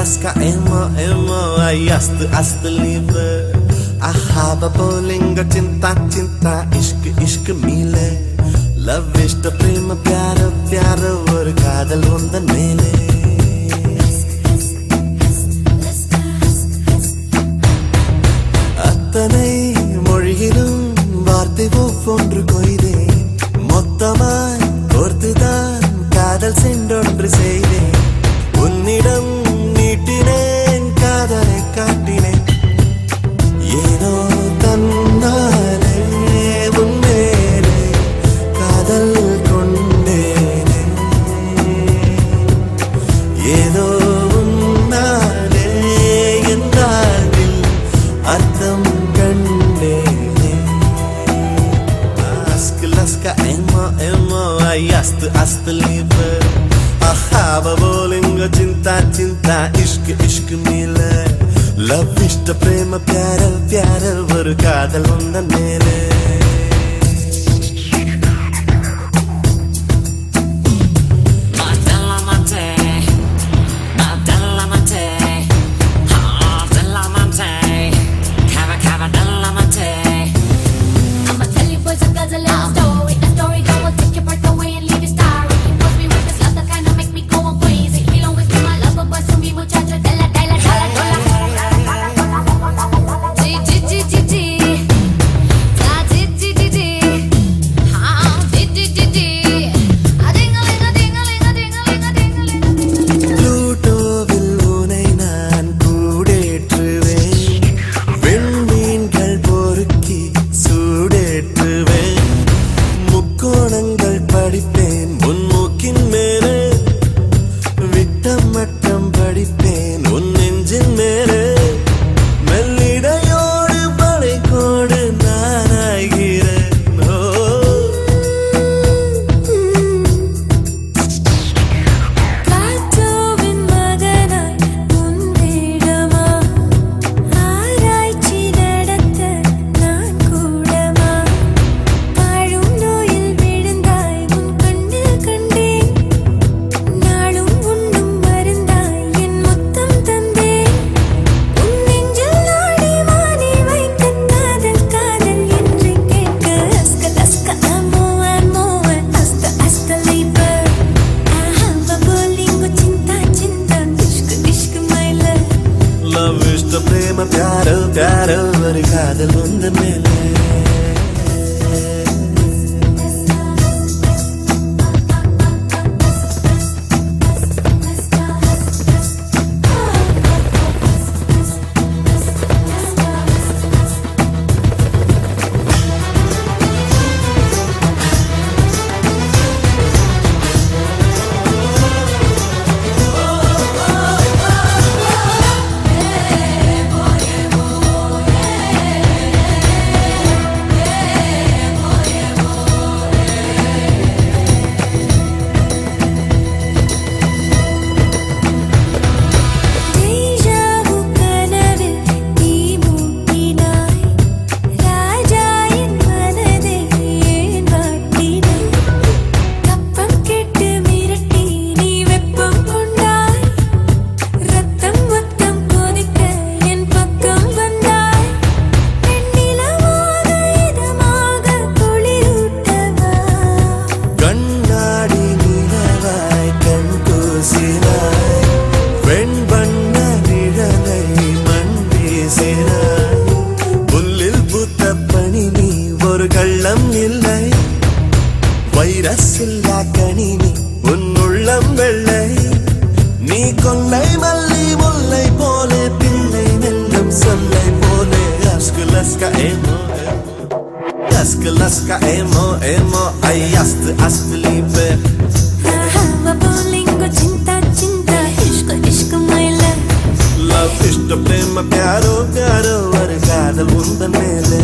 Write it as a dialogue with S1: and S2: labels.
S1: laska emo ay ast liebe ahaba bolinga cinta cinta ishq mile love ishta prema pyara ஒரு காதல் உந்தன் மேலே அத்தனை மொழியிலும் வார்த்தை ஒவ்வொன்று கொய்தேன் மொத்தமாய் கோர்த்துதான் காதல் சென்றொன்று செய்தேன் உன்னிடம் நீட்டினேன் காதலை காட்டினேன் ஏனோ தன்னாலே உன்மேலே காதல் கொண்டேனே ஏதோ உன்னாலே என் வாழ்வில் அர்த்தம் கண்டேனே laska emo ay ast liebe ahaba bolinga cinta ishq mile love ishta prema pyara ஒரு காதல் உந்தன் மேலே prema pyara ஒரு காதல் உந்தன் மேலே கள்ளம் இல்லை வைரஸில்லா கணினி உன் உள்ளம் வெள்ளை நீ கொள்ளை மல்லி முல்லை போலே பிள்ளை நெல்லும் சொல்லை போலே laska emo ay ast liebe
S2: ahaba bolinga cinta ishq my love
S1: love ishta prema pyaro ஒரு காதல் உந்தன் மேலே